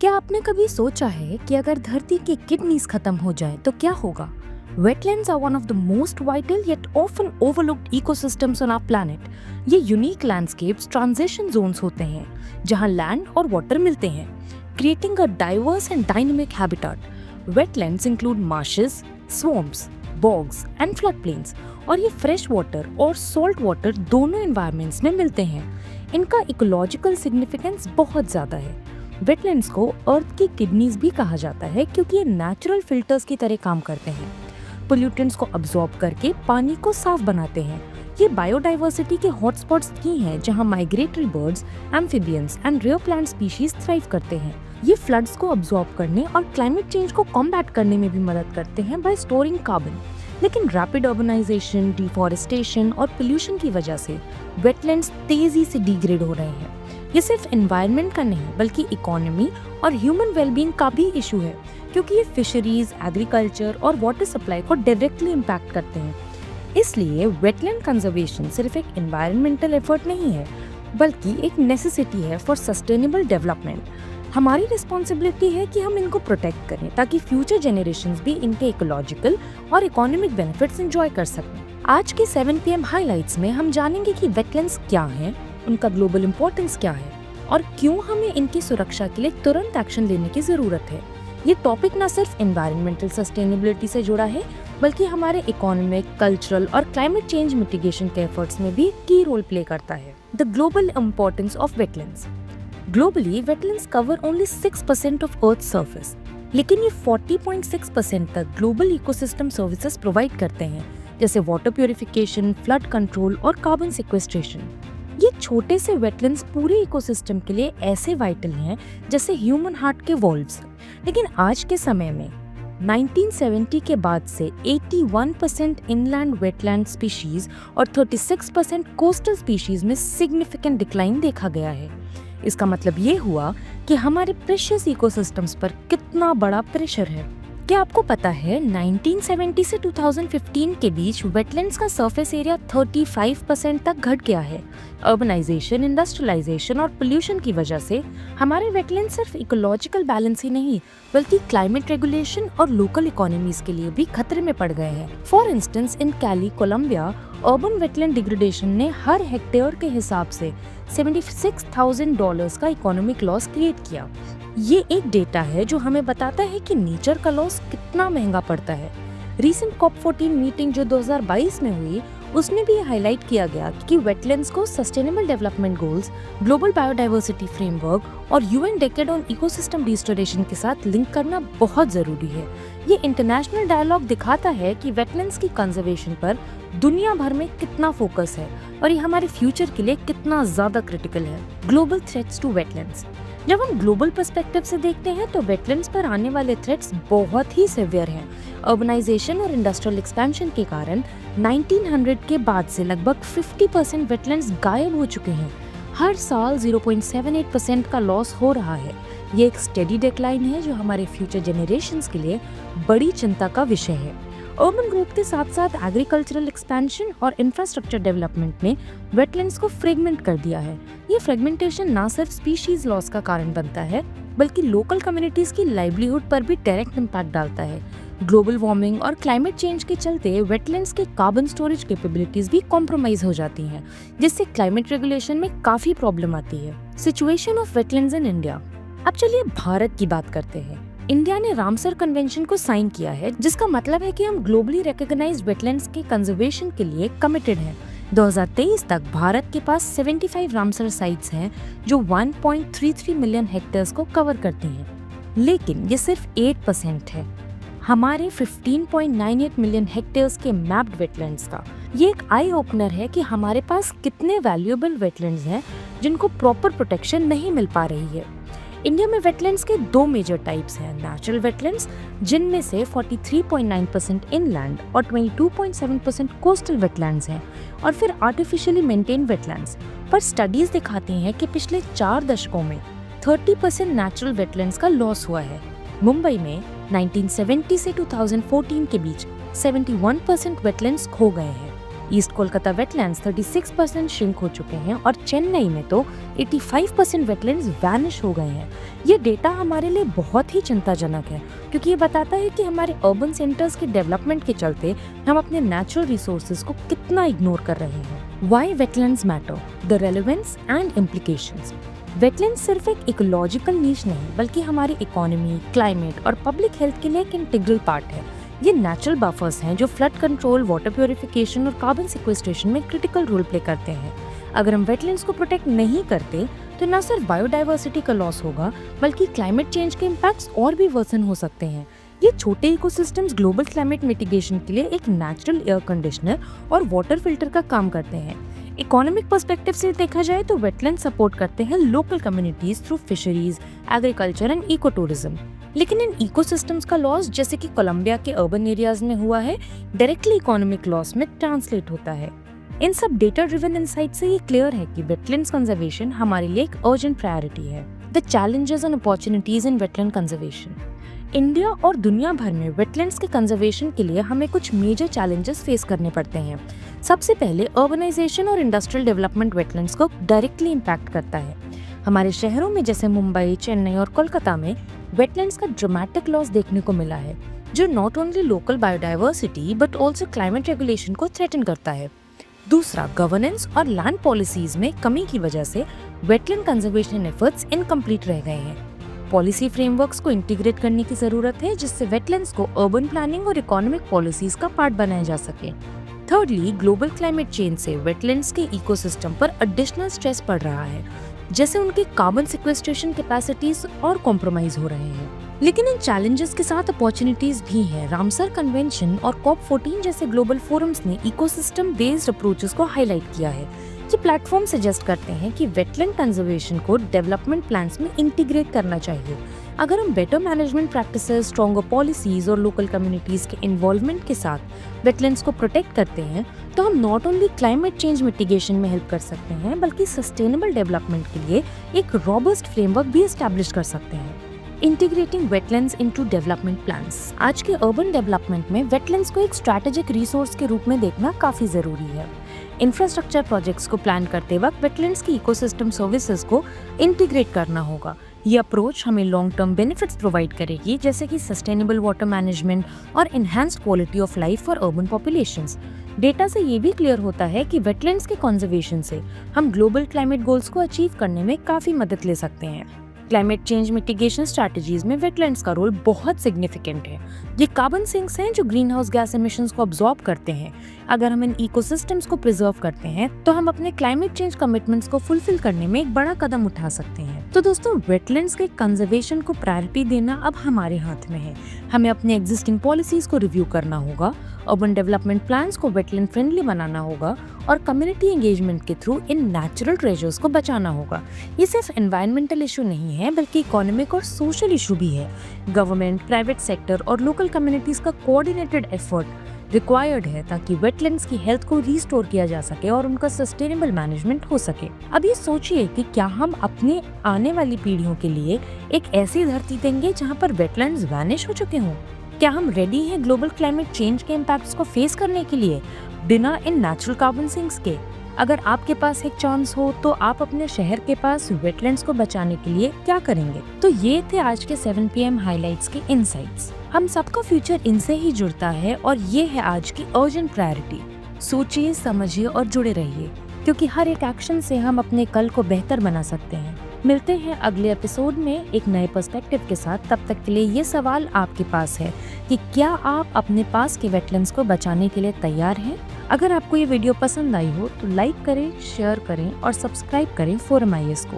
क्या आपने कभी सोचा है कि अगर धरती की किडनीज खत्म हो जाए तो क्या होगा? Wetlands are one of the most vital yet often overlooked ecosystems on our planet. ये यूनिक लैंडस्केप्स ट्रांजिशन जोन्स होते हैं जहां लैंड और वाटर मिलते हैं, creating a diverse and dynamic habitat. Wetlands include marshes, swamps, bogs and floodplains और ये fresh water और सॉल्ट वाटर दोनों एनवायरनमेंट्स में मिलते हैं। इनका इकोलॉजिकल सिग्निफिकेंस बहुत ज़्यादा है। वेटलैंड्स को अर्थ की किडनीज भी कहा जाता है क्योंकि ये नेचुरल फिल्टर्स की तरह काम करते हैं। पोल्यूटेंट्स को अब्सॉर्ब करके पानी को साफ बनाते हैं। ये बायोडाइवर्सिटी के हॉटस्पॉट्स भी हैं जहां migratory birds, amphibians and rare plant species thrive करते हैं। ये फ्लड्स को अब्सॉर्ब करने और क्लाइमेट चेंज को कॉम्बैट करने में भी मदद करते हैं बाय स्टोरिंग कार्बन। लेकिन रैपिड अर्बनाइजेशन, डिफॉरेस्टेशन और पोल्यूशन की वजह से वेटलैंड्स तेजी से डिग्रेड हो रहे हैं। ये सिर्फ एनवायरनमेंट का नहीं बल्कि इकोनॉमी और ह्यूमन वेलबींग का भी इशू है क्योंकि ये फिशरीज, एग्रीकल्चर और वाटर सप्लाई को डायरेक्टली इम्पैक्ट करते हैं। इसलिए वेटलैंड कंजर्वेशन सिर्फ एक एनवायरमेंटल एफर्ट नहीं है बल्कि एक नेसेसिटी है फॉर सस्टेनेबल डेवलपमेंट। हमारी रिस्पॉन्सिबिलिटी है कि हम इनको प्रोटेक्ट करें ताकि फ्यूचर जनरेशंस भी इनके इकोलॉजिकल और इकोनॉमिक बेनिफिट्स एंजॉय कर सकें। आज के 7 PM हाइलाइट्स में हम जानेंगे कि वेटलैंड्स क्या हैं, उनका ग्लोबल इंपॉर्टेंस क्या है और क्यों हमें इनकी सुरक्षा के लिए तुरंत एक्शन लेने की जरूरत है। ये टॉपिक न सिर्फ एनवायरमेंटल सस्टेनेबिलिटी से जुड़ा है बल्कि हमारे इकोनॉमिक, कल्चरल और क्लाइमेट चेंज मिटिगेशन के एफर्ट्स में भी की रोल प्ले करता है। The global importance of wetlands. Globally wetlands cover only 6% of earth surface, लेकिन ये 40.6% तक ग्लोबल इकोसिस्टम सर्विसेज प्रोवाइड करते हैं जैसे वाटर प्यूरिफिकेशन, फ्लड कंट्रोल और कार्बन सिक्वेस्ट्रेशन। ये छोटे से वेटलैंड्स पूरे इकोसिस्टम के लिए ऐसे वाइटल हैं जैसे ह्यूमन हार्ट के वॉल्व्स। लेकिन आज के समय में 1970 के बाद से 81% इनलैंड वेटलैंड स्पीशीज और 36% कोस्टल स्पीशीज में सिग्निफिकेंट डिक्लाइन देखा गया है। इसका मतलब ये हुआ कि हमारे प्रेशियस इकोसिस्टम्स पर कितना बड़ा प्रेशर है। क्या आपको पता है 1970 से 2015 के बीच वेटलैंड्स का सरफेस एरिया 35% तक घट गया है। अर्बनाइजेशन, इंडस्ट्रियलाइजेशन और पोल्यूशन की वजह से हमारे वेटलैंड सिर्फ इकोलॉजिकल बैलेंस ही नहीं बल्कि क्लाइमेट रेगुलेशन और लोकल इकोनॉमीज के लिए भी खतरे में पड़ गए हैं। For instance in Cali, Colombia, urban wetland degradation ने हर हेक्टेयर के हिसाब से $76,000 का इकोनॉमिक लॉस क्रिएट किया। ये एक डेटा है जो हमें बताता है कि नेचर का लॉस कितना महंगा पड़ता है। रीसेंट COP14 मीटिंग जो 2022 में हुई उसमें भी हाईलाइट किया गया कि वेटलैंड्स को sustainable development goals, global biodiversity framework और UN decade on ecosystem restoration के साथ लिंक करना बहुत जरूरी है। ये इंटरनेशनल डायलॉग दिखाता है कि वेटलैंड्स की कंजर्वेशन पर दुनिया भर में कितना फोकस है और ये हमारे फ्यूचर के लिए कितना ज्यादा क्रिटिकल है। Global threats to wetlands. जब हम ग्लोबल पर्सपेक्टिव से देखते हैं तो वेटलैंड्स पर आने वाले थ्रेट्स बहुत ही सिवियर हैं। अर्बनाइजेशन और इंडस्ट्रियल एक्सपेंशन के कारण 1900 के बाद से लगभग 50% वेटलैंड्स गायब हो चुके हैं। हर साल 0.78% का लॉस हो रहा है। ये एक स्टेडी डिक्लाइन है जो हमारे फ्यूचर जनरेशंस के लिए बड़ी चिंता का विषय है। अर्बन ग्रोथ के साथ साथ एग्रीकल्चरल एक्सपेंशन और इंफ्रास्ट्रक्चर डेवलपमेंट ने वेटलैंड्स को फ्रेगमेंट कर दिया है। ये फ्रेगमेंटेशन ना सिर्फ स्पीशीज लॉस का कारण बनता है बल्कि लोकल कम्युनिटीज की लाइवलीहुड पर भी डायरेक्ट इम्पैक्ट डालता है। ग्लोबल वार्मिंग और क्लाइमेट चेंज के चलते वेटलैंड्स के कार्बन स्टोरेज कैपेबिलिटीज भी कॉम्प्रोमाइज हो जाती हैं, जिससे क्लाइमेट रेगुलेशन में काफी प्रॉब्लम आती है। Situation of wetlands in India. अब चलिए भारत की बात करते हैं। इंडिया ने रामसर कन्वेंशन को साइन किया है, जिसका मतलब है कि हम ग्लोबली रिकॉग्नाइज्ड वेटलैंड्स के कंजर्वेशन के लिए कमिटेड हैं। 2023 तक भारत के पास 75 रामसर साइट्स हैं जो 1.33 मिलियन हेक्टेयर्स को कवर करती हैं, लेकिन ये सिर्फ 8% है हमारे 15.98 मिलियन हेक्टेयर्स के मैप्ड वेटलैंड्स का। ये एक आई ओपनर है कि हमारे पास कितने वैल्यूएबल वेटलैंड्स हैं जिनको प्रॉपर प्रोटेक्शन नहीं मिल पा रही है। इंडिया में वेटलैंड्स के 2 मेजर टाइप्स हैं। नेचुरल वेटलैंड्स, जिनमें से 43.9% इनलैंड और 22.7% कोस्टल वेटलैंड्स हैं, और फिर आर्टिफिशियली मेंटेन वेटलैंड्स। पर स्टडीज दिखाती हैं कि पिछले 4 दशकों में 30% नेचुरल वेटलैंड्स का लॉस हुआ है। मुंबई में 1970 से 2014 के बीच 71% वेटलैंड्स खो गए हैं। ईस्ट कोलकाता वेटलैंड्स 36% श्रिंक हो चुके हैं और चेन्नई में तो 85% वेटलैंड्स वैनिश हो गए हैं। ये डेटा हमारे लिए बहुत ही चिंताजनक है, क्योंकि ये बताता है कि हमारे अर्बन सेंटर्स के डेवलपमेंट के चलते हम अपने नेचुरल रिसोर्सेज को कितना इग्नोर कर रहे हैं। Why wetlands matter, the relevance and implications। Wetland सिर्फ एक इकोलॉजिकल नीश नहीं, बल्कि हमारी इकोनॉमी, क्लाइमेट और पब्लिक हेल्थ के लिए एक इंटीग्रल पार्ट है। ये नेचुरल बफर्स हैं जो फ्लड कंट्रोल, वाटर प्योरिफिकेशन और कार्बन सिक्वेस्ट्रेशन में क्रिटिकल रोल प्ले करते हैं। अगर हम वेटलैंड्स को प्रोटेक्ट नहीं करते तो न सिर्फ बायोडाइवर्सिटी का लॉस होगा, बल्कि क्लाइमेट चेंज के इम्पैक्ट्स और भी वर्सन हो सकते हैं। ये छोटे इकोसिस्टम्स ग्लोबल क्लाइमेट मिटिगेशन के लिए एक नेचुरल एयर कंडीशनर और वाटर फिल्टर का काम करते हैं। इकोनॉमिक पर्सपेक्टिव से देखा जाए तो वेटलैंड सपोर्ट करते हैं local communities through fisheries, agriculture and eco tourism. लेकिन इन इकोसिस्टम्स का लॉस, जैसे कि कोलंबिया के अर्बन एरियाज में हुआ है, डायरेक्टली इकोनॉमिक लॉस में ट्रांसलेट होता है। इन सब डेटा ड्रिवन इनसाइट से ये क्लियर है कि वेटलैंड्स कंजर्वेशन हमारे लिए एक अर्जेंट प्रायोरिटी है। The challenges and opportunities in wetland conservation. India और दुनिया भर में वेटलैंड्स के कंजर्वेशन के लिए हमें कुछ मेजर चैलेंजेस फेस करने पड़ते हैं। सबसे पहले अर्बनाइजेशन और इंडस्ट्रियल डेवलपमेंट वेटलैंड्स को डायरेक्टली इम्पैक्ट करता है। हमारे शहरों में जैसे मुंबई, चेन्नई और कोलकाता में वेटलैंड्स का ड्रामेटिक लॉस देखने को मिला है, जो not only local biodiversity but also climate regulation को थ्रेटन करता है। दूसरा, गवर्नेंस और लैंड पॉलिसीज में कमी की वजह से वेटलैंड कंजर्वेशन एफर्ट्स इनकम्प्लीट रह गए हैं। पॉलिसी फ्रेमवर्क्स को इंटीग्रेट करने की जरूरत है, जिससे वेटलैंड्स को अर्बन प्लानिंग और इकोनॉमिक पॉलिसीज का पार्ट बनाया जा सके। थर्डली, ग्लोबल क्लाइमेट चेंज से वेटलैंड्स के इकोसिस्टम पर एडिशनल स्ट्रेस पड़ रहा है, जैसे उनके कार्बन सिक्वेस्ट्रेशन कैपेसिटीज और कॉम्प्रोमाइज हो रहे हैं। लेकिन इन चैलेंजेस के साथ अपॉर्चुनिटीज भी हैं। रामसर कन्वेंशन और COP14 जैसे ग्लोबल फोरम्स ने इकोसिस्टम बेस्ड अप्रोचेस को हाईलाइट किया है। ये प्लेटफॉर्म सजेस्ट करते हैं कि वेटलैंड कंजर्वेशन को डेवलपमेंट प्लान्स में इंटीग्रेट करना चाहिए। अगर हम better management practices, stronger policies और लोकल कम्युनिटीज के इन्वॉल्वमेंट के साथ वेटलैंड्स को प्रोटेक्ट करते हैं, तो हम not only climate change mitigation में हेल्प कर सकते हैं, बल्कि सस्टेनेबल डेवलपमेंट के लिए एक रॉबस्ट फ्रेमवर्क भी एस्टैब्लिश कर सकते हैं। Integrating wetlands into development plans. आज के अर्बन डेवलपमेंट में वेटलैंड्स को एक स्ट्रैटेजिक रिसोर्स के रूप में देखना काफी जरूरी है। इंफ्रास्ट्रक्चर प्रोजेक्ट्स को प्लान करते वक्त वेटलैंड्स की इकोसिस्टम सर्विसेज को इंटीग्रेट करना होगा। ये अप्रोच हमें लॉन्ग टर्म बेनिफिट्स प्रोवाइड करेगी, जैसे कि सस्टेनेबल वाटर मैनेजमेंट और enhanced quality of life for urban populations. Data से ये भी क्लियर होता है कि वेटलैंड्स के कंजर्वेशन से हम ग्लोबल क्लाइमेट गोल्स को अचीव करने में काफी मदद ले सकते हैं। क्लाइमेट चेंज मिटिगेशन स्ट्रैटेजीज में वेटलैंड्स का रोल बहुत सिग्निफिकेंट है। ये कार्बन सिंक्स हैं जो ग्रीन हाउस गैस एमिशंस को अब्सॉर्ब करते हैं। अगर हम इन इकोसिस्टम्स को प्रिजर्व करते हैं तो हम अपने क्लाइमेट चेंज कमिटमेंट्स को फुलफिल करने में एक बड़ा कदम उठा सकते हैं। तो दोस्तों, वेटलैंड्स के कंजर्वेशन को प्रायोरिटी देना अब हमारे हाथ में है। हमें अपने एग्जिस्टिंग पॉलिसीज को रिव्यू करना होगा, अर्बन डेवलपमेंट प्लान्स को वेटलैंड फ्रेंडली बनाना होगा और कम्युनिटी एंगेजमेंट के थ्रू इन नेचुरल ट्रेजर्स को बचाना होगा। ये सिर्फ एनवायरमेंटल इशू नहीं है, बल्कि इकोनॉमिक और सोशल इशू भी है। गवर्नमेंट, प्राइवेट सेक्टर और लोकल कम्युनिटीज का कोऑर्डिनेटेड एफर्ट रिक्वायर्ड है, ताकि वेटलैंड्स की हेल्थ को रिस्टोर किया जा सके और उनका सस्टेनेबल मैनेजमेंट हो सके। अब ये सोचिए कि क्या हम अपने आने वाली पीढ़ियों के लिए एक ऐसी धरती देंगे जहाँ पर वेटलैंड्स वैनिश हो चुके हों? क्या हम रेडी हैं ग्लोबल क्लाइमेट चेंज के इम्पैक्ट्स को फेस करने के लिए बिना इन नेचुरल कार्बन सिंक्स के? अगर आपके पास एक चांस हो तो आप अपने शहर के पास वेटलैंड्स को बचाने के लिए क्या करेंगे? तो ये थे आज के 7 PM हाइलाइट्स के इनसाइट्स। हम सबका फ्यूचर इनसे ही जुड़ता है और ये है आज की अर्जेंट प्रायोरिटी। सोचिए, समझिए और जुड़े रहिए, क्योंकि हर एक एक्शन से हम अपने कल को बेहतर बना सकते हैं। मिलते हैं अगले एपिसोड में एक नए पर्सपेक्टिव के साथ। तब तक के लिए ये सवाल आपके पास है कि क्या आप अपने पास के वेटलैंड्स को बचाने के लिए तैयार हैं? अगर आपको ये वीडियो पसंद आई हो तो लाइक करें, शेयर करें और सब्सक्राइब करें फोरम IAS को।